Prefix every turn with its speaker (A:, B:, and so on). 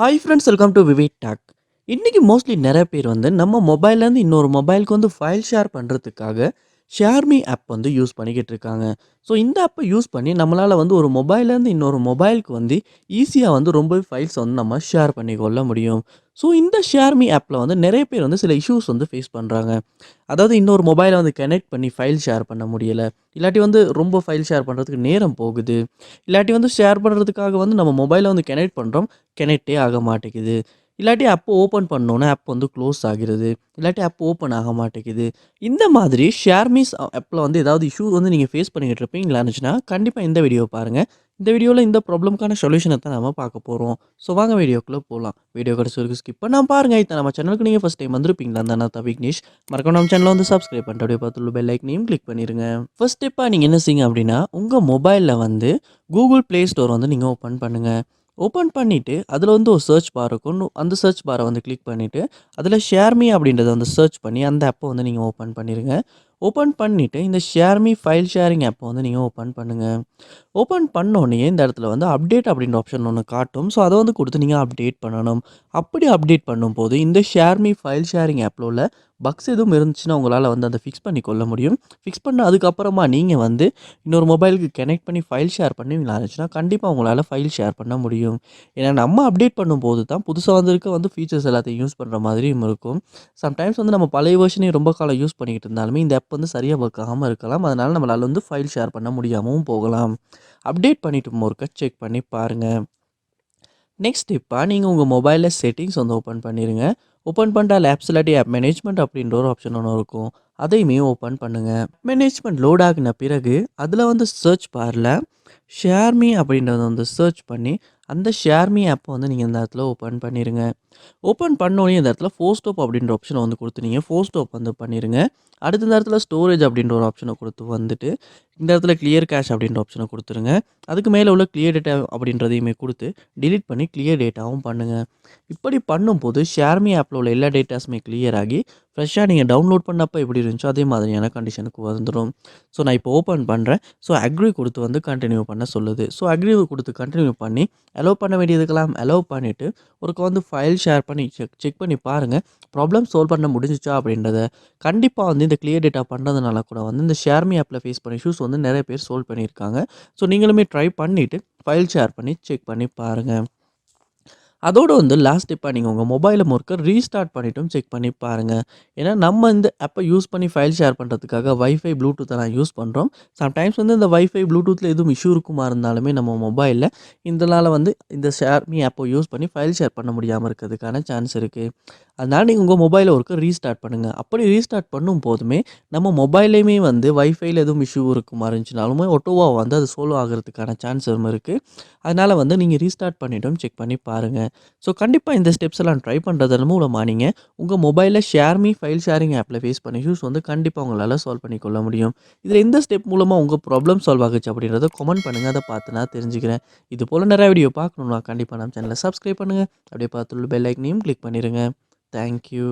A: Hi friends, welcome to VividTech. இன்னைக்கு mostly நிறைய பேர் நம்ம மொபைல்லேருந்து இன்னொரு மொபைலுக்கு ஃபைல் ஷேர் பண்ணுறதுக்காக ஷேர்மீ ஆப் யூஸ் பண்ணிக்கிட்டு இருக்காங்க. ஸோ இந்த ஆப்பை யூஸ் பண்ணி நம்மளால் ஒரு மொபைல்லேருந்து இன்னொரு மொபைலுக்கு ஈஸியாக ரொம்பவே ஃபைல்ஸ் நம்ம ஷேர் பண்ணிக்கொள்ள முடியும். ஸோ இந்த ஷேர்மீ ஆப்பில் நிறைய பேர் சில இஷ்யூஸ் ஃபேஸ் பண்ணுறாங்க. அதாவது இன்னொரு மொபைலை கனெக்ட் பண்ணி ஃபைல் ஷேர் பண்ண முடியலை, இல்லாட்டி ரொம்ப ஃபைல் ஷேர் பண்ணுறதுக்கு நேரம் போகுது, இல்லாட்டி ஷேர் பண்ணுறதுக்காக நம்ம மொபைலை கனெக்ட் பண்ணுறோம், கனெக்டே ஆக மாட்டேங்குது, இல்லாட்டி ஆப் ஓப்பன் பண்ணோன்னே ஆப் க்ளோஸ் ஆகிறது, இல்லாட்டி ஆப் ஓப்பன் ஆக மாட்டேங்குது. இந்த மாதிரி ஷேர்மீஸ் ஆப்பில் ஏதாவது இஷ்யூ நீங்கள் ஃபேஸ் பண்ணிக்கிட்டு இருப்பீங்களா இருந்துச்சுன்னா கண்டிப்பாக இந்த வீடியோ பாருங்கள். இந்த வீடியோவில் இந்த ப்ராப்ளம்க்கான சொல்யூஷனை தான் நம்ம பார்க்க போகிறோம். ஸோ வாங்க வீடியோக்குள்ளே போகலாம். வீடியோ கடைசி வரைக்கும் ஸ்கிப் பண்ணால் பாருங்கள். இப்போ நம்ம சேனலுக்கு நீங்கள் ஃபஸ்ட் டைம் வந்திருப்பீங்களா இருந்தால் நான் விக்னேஷ். மறக்காம நம்ம சேனலை சப்ஸ்கிரைப் பண்ணிட்டு அப்படியே பார்த்துள்ள பெல் ஐக்கனையும் கிளிக் பண்ணிடுங்க. ஃபர்ஸ்ட் ஸ்டெப்பாக நீங்கள் என்ன செய்யுங்க அப்படின்னா, உங்கள் மொபைலில் கூகுள் ப்ளே ஸ்டோர் நீங்கள் ஓப்பன் பண்ணுங்கள். ஓப்பன் பண்ணிவிட்டு அதில் ஒரு சர்ச் பார் இருக்கும். அந்த சர்ச் பாரை கிளிக் பண்ணிவிட்டு அதில் ஷேர்மீ அப்படின்றத சர்ச் பண்ணி அந்த ஆப்பை நீங்கள் ஓப்பன் பண்ணிடுங்க. ஓப்பன் பண்ணிவிட்டு இந்த ஷேர்மீ ஃபைல் ஷேரிங் ஆப்பை நீங்கள் ஓப்பன் பண்ணுங்கள். ஓப்பன் பண்ணோன்னே இந்த இடத்துல அப்டேட் அப்படின்ற ஆப்ஷன் ஒன்று காட்டும். ஸோ அதை கொடுத்து நீங்கள் அப்டேட் பண்ணணும். அப்படி அப்டேட் பண்ணும்போது இந்த ஷேர்மீ ஃபைல் ஷேரிங் ஆப்பில் உள்ள பக்ஸ் எதுவும் இருந்துச்சுன்னா உங்களால் அதை ஃபிக்ஸ் பண்ணி கொள்ள முடியும். ஃபிக்ஸ் பண்ண அதுக்கப்புறமா நீங்கள் இன்னொரு மொபைலுக்கு கனெக்ட் பண்ணி ஃபைல் ஷேர் பண்ணுவீங்களா இருந்துச்சுன்னா கண்டிப்பாக உங்களால் ஃபைல் ஷேர் பண்ண முடியும். ஏன்னா நம்ம அப்டேட் பண்ணும்போது தான் புதுசாக வந்திருக்க ஃபீச்சர்ஸ் எல்லாத்தையும் யூஸ் பண்ணுற மாதிரியும் இருக்கும். சம்டைம்ஸ் நம்ம பழைய வெர்ஷனையும் ரொம்ப காலம் யூஸ் பண்ணிக்கிட்டு இருந்தாலுமே இந்த ஆப் சரியாக ஒர்க் ஆகாமல் இருக்கலாம். அதனால் நம்மளால் ஃபைல் ஷேர் பண்ண முடியாமலும் போகலாம். அப்டேட் பண்ணிவிட்டு ஒருக்கா செக் பண்ணி பாருங்கள். நெக்ஸ்ட் இப்போ நீங்கள் உங்கள் மொபைலில் செட்டிங்ஸ் ஓப்பன் பண்ணிடுங்க. ஓப்பன் பண்ணிட்டு ஆப்ஸ் இல்லாட்டி ஆப் மேனேஜ்மெண்ட் அப்படின்ற ஒரு ஆப்ஷன் ஒன்று இருக்கும். அதையுமே ஓப்பன் பண்ணுங்கள். மேனேஜ்மெண்ட் லோட் ஆகின பிறகு அதில் சர்ச் பாரில் ஷேர்மீ அப்படின்றத சர்ச் பண்ணி அந்த ஷேர்மீ ஆப்பை நீங்கள் இந்த இடத்துல ஓப்பன் பண்ணிடுங்க. ஓப்பன் பண்ணோன்னே இந்த இடத்துல ஃபோர்ஸ்டோப் அப்படின்ற ஆப்ஷனை கொடுத்து நீங்கள் ஃபோர்ஸ்டோப் பண்ணிடுங்க. அடுத்த இந்த இடத்துல ஸ்டோரேஜ் அப்படின்ற ஒரு ஆப்ஷனை கொடுத்து இந்த இடத்துல கிளியர் கேஷ் அப்படின்ற ஆப்ஷனை கொடுத்துருங்க. அதுக்கு மேலே உள்ள கிளியர் டேட்டா அப்படின்றதையுமே கொடுத்து டிலீட் பண்ணி கிளியர் டேட்டாவும் பண்ணுங்கள். இப்படி பண்ணும்போது ஷேர்மீ ஆப்பில் உள்ள எல்லா டேட்டாஸுமே கிளியர் ஆகி ஃப்ரெஷ்ஷாக நீங்கள் டவுன்லோட் பண்ணப்போ எப்படி இருந்துச்சோ அதே மாதிரியான கண்டிஷனுக்கு வந்துடும். ஸோ நான் இப்போ ஓப்பன் பண்ணுறேன். ஸோ அக்ரி கொடுத்து கண்டினியூ பண்ண சொல்லுது. ஸோ அக்ரி கொடுத்து கண்டினியூ பண்ணி அலோவ் பண்ண வேண்டியதுக்கெல்லாம் அலோவ் பண்ணிவிட்டு ஒருக்க ஃபைல் ஷேர் பண்ணி செக் பண்ணி பாருங்கள், ப்ராப்ளம் சால்வ் பண்ண முடிஞ்சிச்சா அப்படின்றத. கண்டிப்பாக இந்த கிளியர் டேட்டா பண்ணுறதுனால கூட இந்த ஷேர்மீ ஆப்பில் ஃபேஸ் பண்ண இஷ்யூஸ் நிறைய பேர் சால்வ் பண்ணியிருக்காங்க. ஸோ நீங்களுமே ட்ரை பண்ணிவிட்டு ஃபைல் ஷேர் பண்ணி செக் பண்ணி பாருங்கள். அதோடு லாஸ்ட் ஸ்டெப்பாக நீங்கள் உங்கள் மொபைலை முறுக்க ரீஸ்டார்ட் பண்ணிவிட்டும் செக் பண்ணி பாருங்கள். ஏன்னா நம்ம இந்த ஆப்பை யூஸ் பண்ணி ஃபைல் ஷேர் பண்ணுறதுக்காக வைஃபை ப்ளூடூத்தை நான் யூஸ் பண்ணுறோம். சம்டைம்ஸ் இந்த வைஃபை ப்ளூடூத்தில் எதுவும் இஷ்யூ இருக்குமா இருந்தாலுமே நம்ம மொபைலில் இதனால் இந்த ஷேர்மீ ஆப்பை யூஸ் பண்ணி ஃபைல் ஷேர் பண்ண முடியாமல் இருக்கிறதுக்கான சான்ஸ் இருக்குது. அதனால் நீங்கள் உங்கள் மொபைலை ஒருக்க ரீஸ்டார்ட் பண்ணுங்கள். அப்படி ரீஸ்டார்ட் பண்ணும் போதுமே நம்ம மொபைல்லையுமே வைஃபையில் எதுவும் இஷ்யூ இருக்குமா இருந்துச்சுனாலுமே ஒட்டோவாக அது சோலோ ஆகிறதுக்கான சான்ஸும் இருக்குது. அதனால் நீங்கள் ரீஸ்டார்ட் பண்ணிவிட்டும் செக் பண்ணி பாருங்கள். ஸோ கண்டிப்பாக இந்த ஸ்டெப்ஸ் எல்லாம் ட்ரை பண்ணுறதன் மூலமாக நீங்கள் உங்கள் மொபைலில் ஷேர்மீ ஃபைல் ஷேரிங் ஆப்பில் ஃபேஸ் பண்ண இஷ்யூஸ் கண்டிப்பாக உங்களால் சால்வ் பண்ணிக்கொள்ள முடியும். இதில் எந்த ஸ்டெப் மூலமாக உங்கள் ப்ராப்ளம் சால்வ் ஆகுச்சு அப்படின்றத கமெண்ட் பண்ணுங்கள். அதை பார்த்து நான் தெரிஞ்சுக்கிறேன். இது போல் நிறைய வீடியோ பார்க்கணுன்னா கண்டிப்பாக நம்ம சேனலை சப்ஸ்கிரைப் பண்ணுங்கள். அப்படியே பார்த்துள்ள பெல் ஐக்கனையும் கிளிக் பண்ணிடுங்க. தேங்க்யூ.